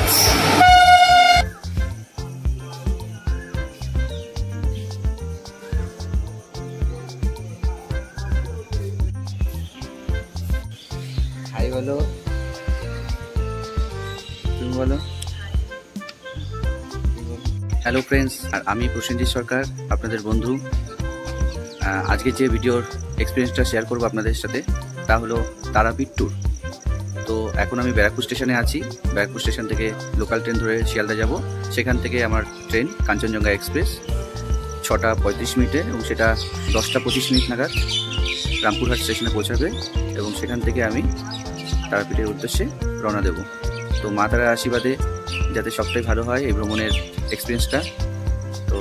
Thanks. High বলো, তুমি বলো। হ্যালো ফ্রেন্ডস, আর আমি প্রসেনজিৎ সরকার, আপনাদের বন্ধু। আজকে যে ভিডিওর এক্সপিরিয়েন্সটা শেয়ার করবো আপনাদের সাথে তা হলো তারাপীঠ ট্যুর। তো এখন আমি ব্যারাকপুর স্টেশনে আছি। ব্যারাকপুর স্টেশন থেকে লোকাল ট্রেন ধরে শিয়ালদা যাব। সেখান থেকে আমার ট্রেন কাঞ্চনজঙ্ঘা এক্সপ্রেস 6টা 35 মিনিটে, এবং সেটা 10টা 25 মিনিট নাগাদ রামপুরহাট স্টেশনে পৌঁছাবে, এবং সেখান থেকে আমি তারাপীঠের উদ্দেশ্যে রওনা দেব। তো মা তারার আশীর্বাদে যাতে সবটাই ভালো হয় এই ভ্রমণের এক্সপিরিয়েন্সটা। তো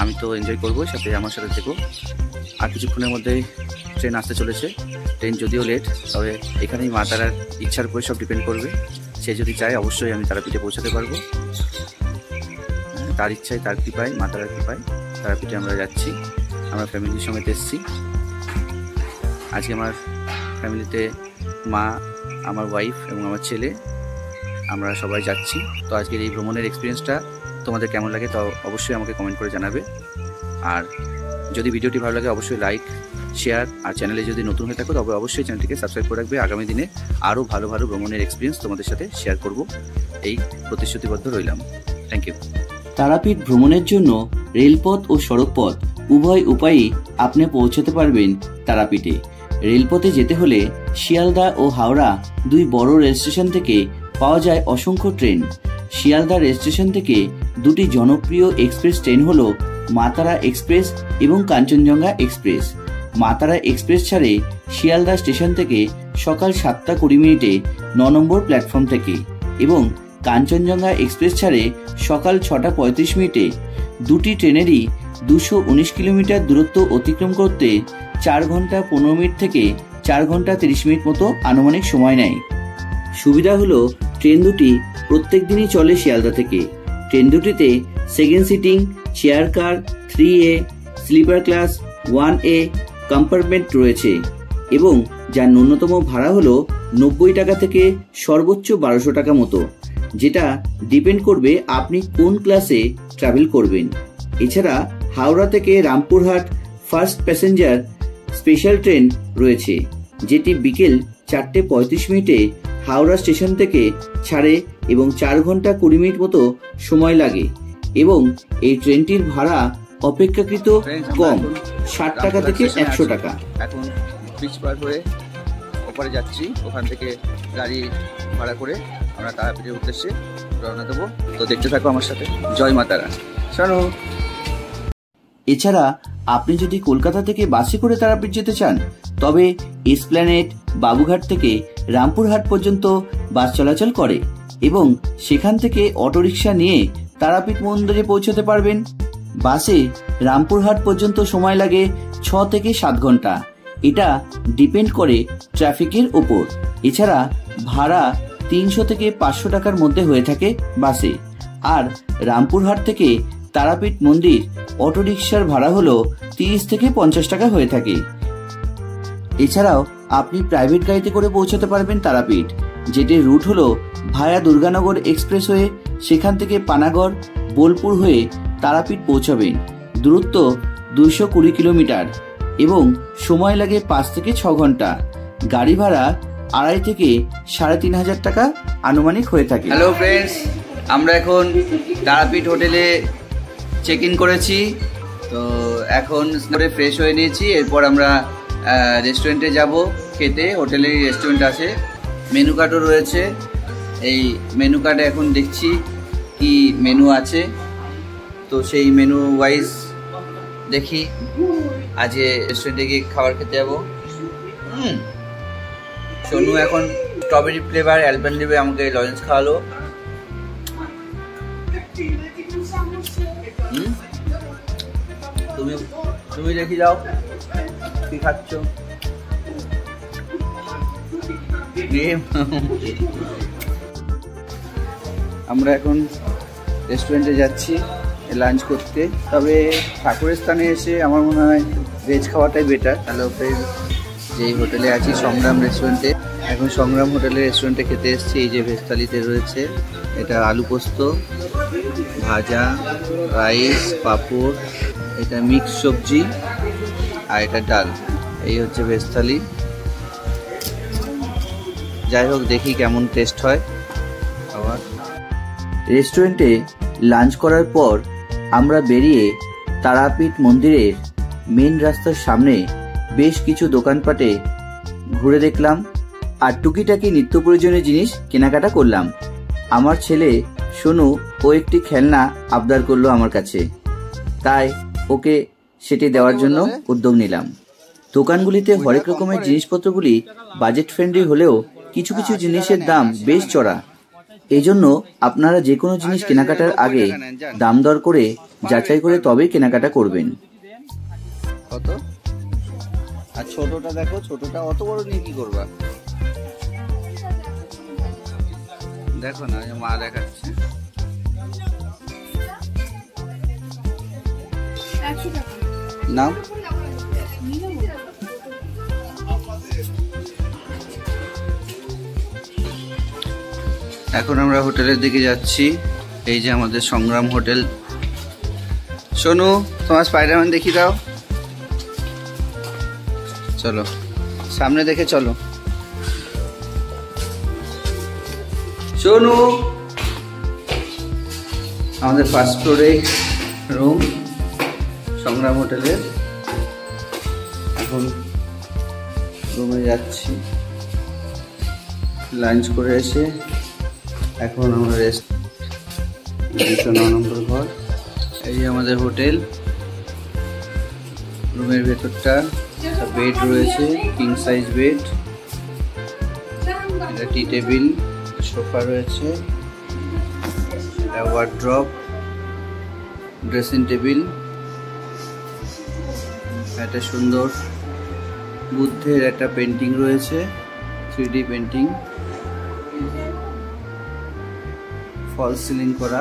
আমি তো এনজয় করবো, সাথে আমার সাথে থেকো। আর কিছুক্ষণের মধ্যেই ট্রেন আসতে চলেছে। ট্রেন যদিও লেট, তবে এখানেই মা তারার ইচ্ছার উপরে সব ডিপেন্ড করবে। সে যদি চায় অবশ্যই আমি তারাপীঠে পৌঁছাতে পারবো। তার ইচ্ছায়, তার কৃপায়, মা তারার কৃপায় তারাপীঠে আমরা যাচ্ছি। আমরা ফ্যামিলির সমেত এসেছি। আজকে আমার ফ্যামিলিতে মা, আমার ওয়াইফ এবং আমার ছেলে, আমরা সবাই যাচ্ছি। তো আজকের এই ভ্রমণের এক্সপিরিয়েন্সটা তোমাদের কেমন লাগে তা অবশ্যই আমাকে কমেন্ট করে জানাবে। আর যদি ভিডিওটি ভালো লাগে অবশ্যই লাইক, শেয়ার, আর চ্যানেলে যদি নতুন হয়ে থাকো তবে অবশ্যই চ্যানেলটিকে সাবস্ক্রাইব করে রাখবে। আগামী দিনে আরও ভালো ভালো ভ্রমণের এক্সপিরিয়েন্স তোমাদের সাথে শেয়ার করব, এই প্রতিশ্রুতিবদ্ধ রইলাম। Thank you. তারাপীঠ ভ্রমণের জন্য রেলপথ ও সড়কপথ উভয় উপায়েই আপনি পৌঁছতে পারবেন তারাপীঠে। রেলপথে যেতে হলে শিয়ালদা ও হাওড়া দুই বড় রেল স্টেশন থেকে পাওয়া যায় অসংখ্য ট্রেন। শিয়ালদা রেল স্টেশন থেকে দুটি জনপ্রিয় এক্সপ্রেস ট্রেন হলো মা তারা এক্সপ্রেস এবং কাঞ্চনজঙ্ঘা এক্সপ্রেস। মা তারা এক্সপ্রেস ছাড়ে শিয়ালদা স্টেশন থেকে সকাল 7টা 20 মিনিটে 9 নম্বর প্ল্যাটফর্ম থেকে, এবং কাঞ্চনজঙ্ঘা এক্সপ্রেস ছাড়ে সকাল 6টা 35 মিনিটে। দুটি ট্রেনেরই 219 কিলোমিটার দূরত্ব অতিক্রম করতে 4 ঘন্টা 15 মিনিট থেকে 4 ঘন্টা 30 মিনিট মতো আনুমানিক সময় নেয়। সুবিধা হলো ট্রেন দুটি প্রত্যেক দিনই চলে শিয়ালদা থেকে। ট্রেন দুটিতে second sitting, chair car, 3A, sleeper class, 1A compartment রয়েছে, এবং যার ন্যূনতম ভাড়া হলো 90 টাকা থেকে সর্বোচ্চ 1200 টাকা মতো, যেটা ডিপেন্ড করবে আপনি কোন ক্লাসে ট্রাভেল করবেন। এছাড়া হাওড়া থেকে Rampurhat first passenger special train রয়েছে, যেটি বিকেল 4টে 35 মিনিটে হাওড়া স্টেশন থেকে ছাড়ে এবং 4 ঘন্টা 20 মিনিট মতো সময় লাগে, এবং এই ট্রেনটির ভাড়া অপেক্ষাকৃত কম, 60 টাকা থেকে 100 টাকা। এখন ব্রিজ পার হয়ে ওপারে যাচ্ছি। ওখান থেকে গাড়ি ভাড়া করে আমরা তারাপীঠের উদ্দেশ্যে রওনা দেবো। তো দেখতে থাকো আমার সাথে। জয় মা তারা। শোনো, এছাড়া আপনি যদি কলকাতা থেকে বাসে করে তারাপীঠ যেতে চান তবে এসপ্ল্যানেড, বাবুঘাট থেকে রামপুরহাট পর্যন্ত বাস চলাচল করে, এবং সেখান থেকে অটোরিকশা নিয়ে তারাপীঠ মন্দিরে পৌঁছতে পারবেন। বাসে রামপুরহাট পর্যন্ত সময় লাগে 6 থেকে 7 ঘন্টা। এটা ডিপেন্ড করে ট্রাফিকের ওপর। এছাড়া ভাড়া 300 থেকে 500 টাকার মধ্যে হয়ে থাকে বাসে। আর রামপুরহাট থেকে তারাপীঠ মন্দির অটোরিকশার ভাড়া হলো 30 থেকে 50 টাকা হয়ে থাকে। এছাড়াও আপনি প্রাইভেট গাড়িতে করে পৌঁছতে পারবেন তারাপীঠ, যেটির রুট হলো ভায়া দুর্গানগর এক্সপ্রেসওয়ে। সেখান থেকে পানাগড়, বোলপুর হয়ে তারাপীঠ পৌঁছাবেন। দূরত্ব 220 কিলোমিটার এবং সময় লাগে 5 থেকে 6 ঘন্টা। গাড়ি ভাড়া 2,500 থেকে 3,500 টাকা আনুমানিক হয়ে থাকে। হ্যালো ফ্রেন্ডস, আমরা এখন তারাপীঠ হোটেলে চেক ইন করেছি। তো এখন ফ্রেশ হয়ে নিয়েছি। এরপর আমরা রেস্টুরেন্টে যাব খেতে। হোটেলে রেস্টুরেন্ট আছে, মেনু কার্ডও রয়েছে। এই মেনু কার্ডে এখন দেখছি কি মেনু আছে। তো সেই মেনু ওয়াইজ দেখি আজকে রেস্টুরেন্টে গিয়ে খাবার খেতে যাবো। সোনু এখন স্ট্রবেরি ফ্লেভার অ্যালপেনলিবে আমাকে লজেন্স খাওয়ালো। তুমি দেখি যাও কি খাচ্ছ। আমরা এখন রেস্টুরেন্টে যাচ্ছি লাঞ্চ করতে। তবে ঠাকুরের স্থানে এসে আমার মনে হয় ভেজ খাওয়াটাই বেটার। হ্যালো ফ্রেন্ড, যেই হোটেলে আছি সংগ্রাম রেস্টুরেন্টে, এখন এখন সংগ্রাম হোটেলের রেস্টুরেন্টে খেতে এসেছি। এই যে ভেজ থালিতে রয়েছে এটা আলু পোস্ত, ভাজা, রাইস, পাঁপড়, এটা মিক্স সবজি আর এটা ডাল। এই হচ্ছে ভেজ থালি। যাই হোক, দেখি কেমন টেস্ট হয়। আবার রেস্টুরেন্টে লাঞ্চ করার পর আমরা বেরিয়ে তারাপীঠ মন্দিরের মেন রাস্তার সামনে বেশ কিছু দোকানপাটে ঘুরে দেখলাম আর টুকিটাকি নিত্য প্রয়োজনীয় জিনিস কেনাকাটা করলাম। আমার ছেলে সোনু ও একটি খেলনা আবদার করলো আমার কাছে, তাই ওকে সেটি দেওয়ার জন্য উদ্যোগ নিলাম। দোকানগুলিতে হরেক রকমের জিনিসপত্রগুলি বাজেট ফ্রেন্ডলি হলেও কিছু কিছু জিনিসের দাম বেশ চড়া। এই জন্য আপনারা যে কোনো জিনিস কেনাকাটার আগে দাম দর করে যাচাই করে তবেই কেনাকাটা করবেন। কত? আর ছোটটা দেখো, ছোটটা অত বড় নিয়ে কি করবা? দেখো না, মা দেখাচ্ছে। নাও। এখন আমরা হোটেলের দিকে যাচ্ছি। এই যে আমাদের সংগ্রাম হোটেল। সোনু, তোমার স্পাইডারম্যান দেখিয়ে দাও। চলো, সামনে দেখে চলো। সোনু, আমাদের ফার্স্ট ফ্লোরে রুম সংগ্রাম হোটেলের। এখন রুমে যাচ্ছি লাঞ্চ করে এসে। এখন আমরা রেস্ট, 209 নম্বর ঘর। এই যে আমাদের হোটেল। রুমের ভেতরটা বেড রয়েছে, কিং সাইজ বেড, এটা টি টেবিল, সোফা রয়েছে, ওয়ার্ড্রপ, ড্রেসিং টেবিল, একটা সুন্দর বুদ্ধের একটা পেন্টিং রয়েছে, 3D পেন্টিং, ফল সিলিং করা।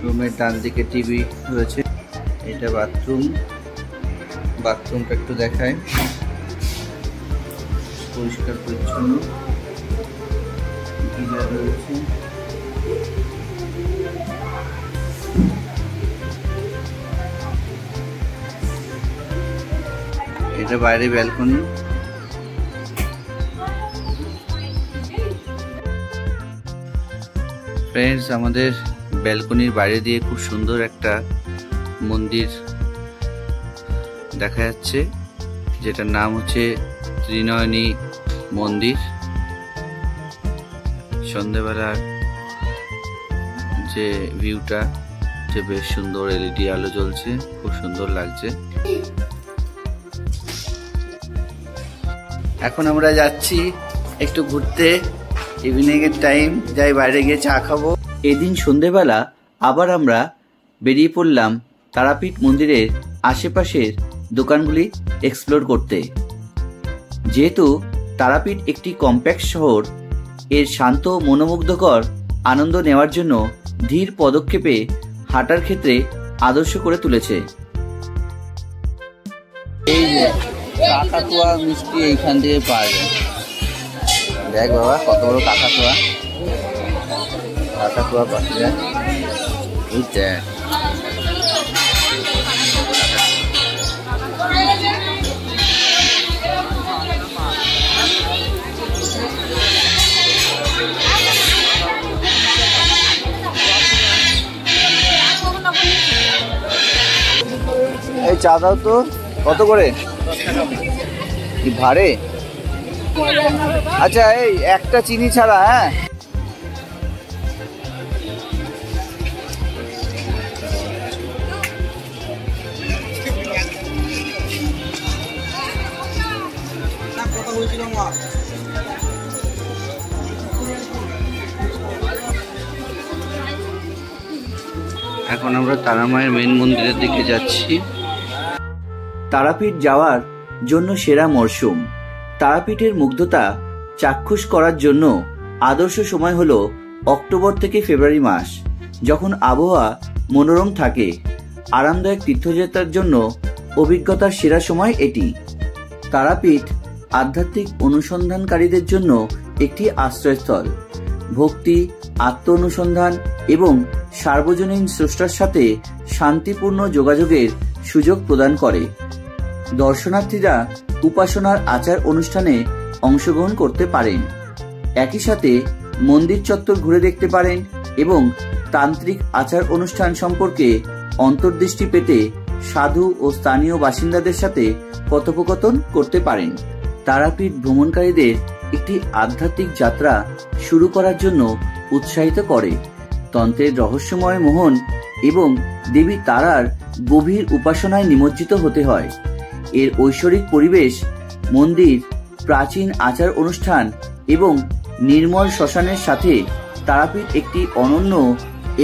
রুমের ডান দিকে টিভি রয়েছে। এটা বাথরুম। বাথরুমটা একটু দেখায়, পরিষ্কার পরিচ্ছন্ন, গিজার রয়েছে। এটা বাইরে ব্যালকনি। ফ্রেন্ডস, আমাদের ব্যালকনির বাইরে দিয়ে খুব সুন্দর একটা মন্দির দেখা যাচ্ছে, যেটার নাম হচ্ছে ত্রিনয়নী মন্দির। সন্ধ্যেবেলার যে ভিউটা, যে বেশ সুন্দর এলইডি আলো জ্বলছে, খুব সুন্দর লাগছে। এখন আমরা যাচ্ছি একটু ঘুরতে, ইভিনিং এর টাইম, যাই বাইরে গিয়ে চা খাবো। এদিন সন্ধেবেলা আবার আমরা বেরিয়ে পড়লাম তারাপীঠ মন্দিরের আশেপাশের দোকানগুলি এক্সপ্লোর করতে। যেহেতু তারাপীঠ একটি কম্প্যাক্ট শহর, এর শান্ত মনোমুগ্ধকর আনন্দ নেওয়ার জন্য ধীর পদক্ষেপে হাঁটার ক্ষেত্রে আদর্শ করে তুলেছে। এই যে কাকাতুয়া মিষ্টি এইখান থেকে পাওয়া যায়। দেখ বাবা, কত বড় কাকাতুয়া। কাকাতুয়া পাওয়া যায়। এই দেখ, এই চা দাও তো। কত করে? কি ভাড়ে? আচ্ছা, এই একটা চিনি ছাড়া। হ্যাঁ, এখন আমরা তারামায়ের মেন মন্দিরের দিকে যাচ্ছি। তারাপীঠ যাওয়ার জন্য সেরা মরশুম। তারাপীঠের মুগ্ধতা চাক্ষুষ করার জন্য আদর্শ সময় হলো অক্টোবর থেকে ফেব্রুয়ারি মাস, যখন আবহাওয়া মনোরম থাকে। আরামদায়ক তীর্থযাত্রার জন্য অভিজ্ঞতার সেরা সময় এটি। তারাপীঠ আধ্যাত্মিক অনুসন্ধানকারীদের জন্য একটি আশ্রয়স্থল। ভক্তি, আত্ম অনুসন্ধান এবং সার্বজনীন স্রষ্টার সাথে শান্তিপূর্ণ যোগাযোগের সুযোগ প্রদান করে। দর্শনার্থীরা উপাসনার আচার অনুষ্ঠানে অংশগ্রহণ করতে পারেন। একই সাথে মন্দির চত্বর ঘুরে দেখতে পারেন এবং তান্ত্রিক আচার অনুষ্ঠান সম্পর্কে অন্তর্দৃষ্টি পেতে সাধু ও স্থানীয় বাসিন্দাদের সাথে কথোপকথন করতে পারেন। তারাপীঠ ভ্রমণকারীদের একটি আধ্যাত্মিক যাত্রা শুরু করার জন্য উৎসাহিত করে। তন্ত্রের রহস্যময় মোহন এবং দেবী তারার গভীর উপাসনায় নিমজ্জিত হতে হয়। এর ঐশ্বরিক পরিবেশ, মন্দির, প্রাচীন আচার অনুষ্ঠান এবং নির্মল শ্মশানের সাথে তারাপীঠ একটি অনন্য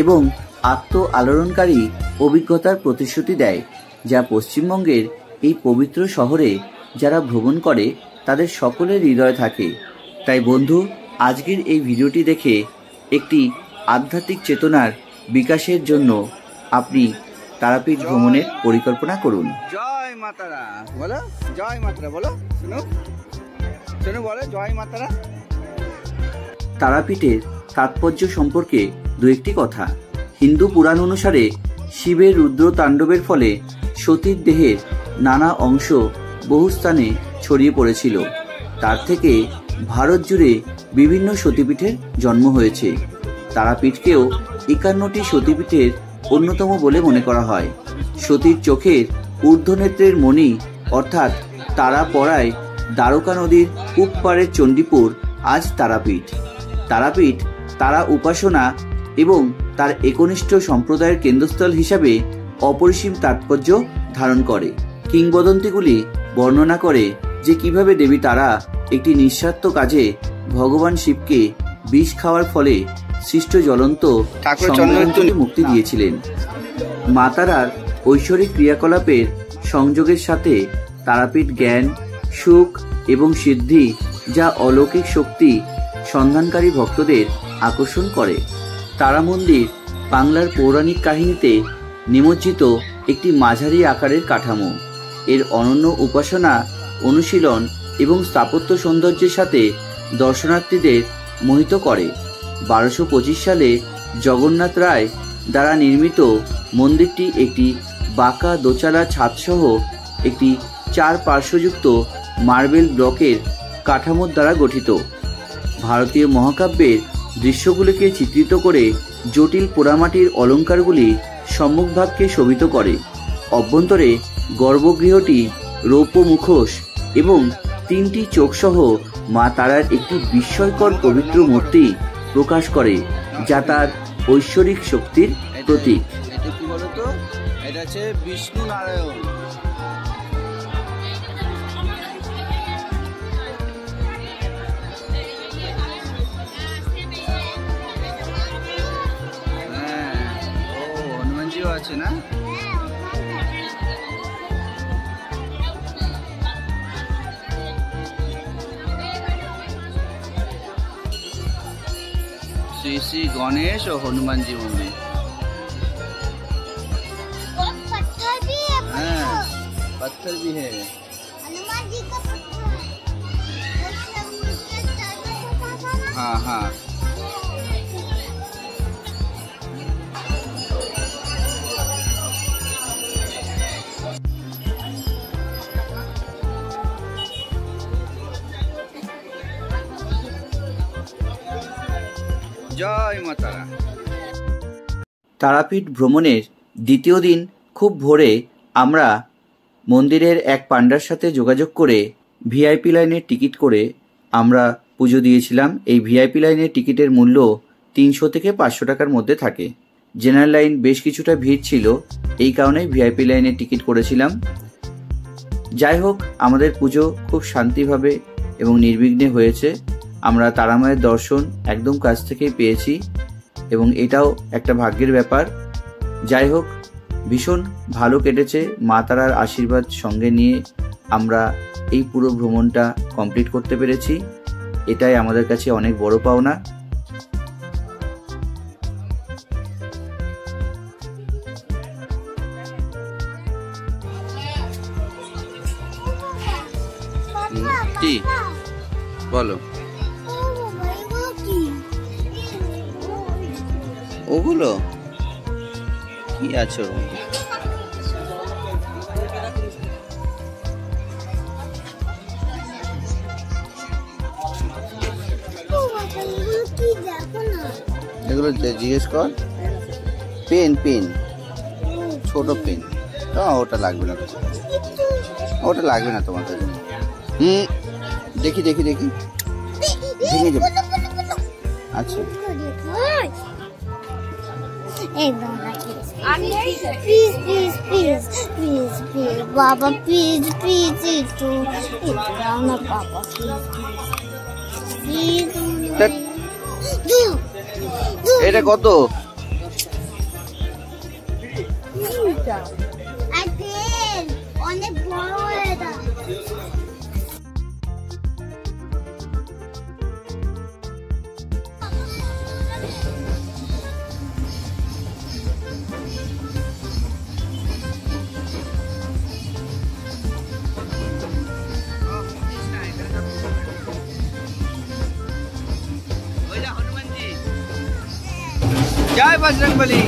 এবং আত্ম আলোড়নকারী অভিজ্ঞতার প্রতিশ্রুতি দেয়, যা পশ্চিমবঙ্গের এই পবিত্র শহরে যারা ভ্রমণ করে তাদের সকলের হৃদয়ে থাকে। তাই বন্ধু, আজকের এই ভিডিওটি দেখে একটি আধ্যাত্মিক চেতনার বিকাশের জন্য আপনি তারাপীঠ ভ্রমণের পরিকল্পনা করুন। জয় মাতারা বলো, জয় মাতারা বলো, শুনো শুনো বলো, জয় মাতারা। তারাপীঠের তাৎপর্য সম্পর্কে দু একটি কথা। হিন্দু পুরাণ অনুসারে শিবের রুদ্র তাণ্ডবের ফলে সতীর দেহের নানা অংশ বহু স্থানে ছড়িয়ে পড়েছিল। তার থেকে ভারত জুড়ে বিভিন্ন সতীপীঠের জন্ম হয়েছে। তারাপীঠকেও 51টি সতীপীঠের অন্যতম বলে মনে করা হয়। সতীর চোখের ঊর্ধ্বনেত্রের মণি অর্থাৎ তারা পড়ায় দ্বারকা নদীর পূব পাড়ের চণ্ডীপুর আজ তারাপীঠ। তারাপীঠ তারা উপাসনা এবং তার একনিষ্ঠ সম্প্রদায়ের কেন্দ্রস্থল হিসাবে অপরিসীম তাৎপর্য ধারণ করে। কিংবদন্তিগুলি বর্ণনা করে যে কিভাবে দেবী তারা একটি নিঃস্বার্থ কাজে ভগবান শিবকে বিষ খাওয়ার ফলে সৃষ্ট জ্বলন্ত সংগ্রামকে মুক্তি দিয়েছিলেন। মা তারার ঐশ্বরিক ক্রিয়াকলাপের সংযোগের সাথে তারাপীঠ জ্ঞান, সুখ এবং সিদ্ধি যা অলৌকিক শক্তি সন্ধানকারী ভক্তদের আকর্ষণ করে। তারা মন্দির বাংলার পৌরাণিক কাহিনীতে নিমজ্জিত একটি মাঝারি আকারের কাঠামো। এর অনন্য উপাসনা, অনুশীলন এবং স্থাপত্য সৌন্দর্যের সাথে দর্শনার্থীদের মোহিত করে। 1225 সালে জগন্নাথ রায় দ্বারা নির্মিত মন্দিরটি একটি বাঁকা দোচালা ছাদসহ একটি 4 পার্শ্বযুক্ত মার্বেল ব্লকের কাঠামোর দ্বারা গঠিত। ভারতীয় মহাকাব্যের দৃশ্যগুলিকে চিত্রিত করে জটিল পোড়ামাটির অলঙ্কারগুলি সম্মুখভাগকে শোভিত করে। অভ্যন্তরে গর্ভগৃহটি রৌপ্য মুখোশ এবং 3টি চোখসহ মা তারার একটি বিস্ময়কর পবিত্র মূর্তি প্রকাশ করে, যা তার ঐশ্বরিক শক্তির প্রতীক। এটা কি বলতো? এটা হচ্ছে বিষ্ণু নারায়ণ। হনুমানজিও আছে না? श्री श्री गणेश और हनुमान जी मंदिर। पत्थर भी है, पत्थर भी है। हनुमान जी का पत्थर। हाँ हाँ। জয় মা তারা। তারাপীঠ ভ্রমণের দ্বিতীয় দিন খুব ভোরে আমরা মন্দিরের এক পান্ডার সাথে যোগাযোগ করে ভিআইপি লাইনের টিকিট করে আমরা পুজো দিয়েছিলাম। এই ভিআইপি লাইনের টিকিটের মূল্য 300 থেকে 500 টাকার মধ্যে থাকে। জেনারেল লাইন বেশ কিছুটা ভিড় ছিল, এই কারণেই ভিআইপি লাইনের টিকিট করেছিলাম। যাই হোক, আমাদের পুজো খুব শান্তিভাবে এবং নির্বিঘ্নে হয়েছে। আমরা তারামায়ের দর্শন একদম কাছ থেকেই পেয়েছি এবং এটাও একটা ভাগ্যের ব্যাপার। যাই হোক, ভীষণ ভালো কেটেছে। মা তারার আশীর্বাদ সঙ্গে নিয়ে আমরা এই পুরো ভ্রমণটা কমপ্লিট করতে পেরেছি, এটাই আমাদের কাছে অনেক বড় পাওনা। বলো। ও বাবা, এগুলো কি? ওগুলো কি আছে ওর মধ্যে? ও বাবা, এগুলো কি? দেখো না। এগুলো জিজ্ঞেস কর। পেন পেন, ছোট পেন। ওটা লাগবে না, ওটা লাগবে না তোমার কাছে। দেখি দেখি দেখি, ভেঙে যাবে। আচ্ছা এই বাবা, please please please please please বাবা, প্লিজ প্লিজ একটু দাও না বাবা, প্লিজ প্লিজ। ধ্যাৎ, এটা কত? অনেক বড় এটা। জয় বজরংবলী।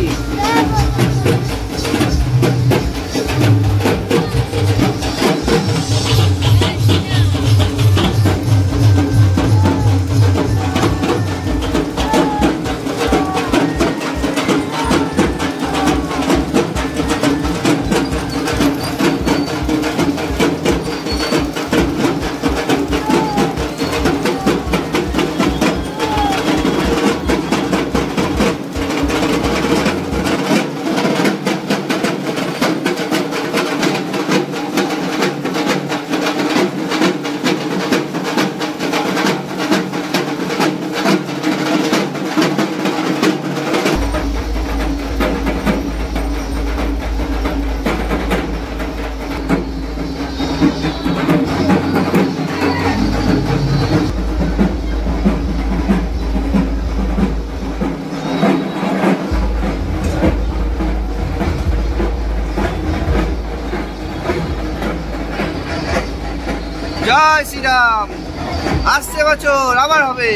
জয় শ্রীরাম। আসছে বছর আবার হবে।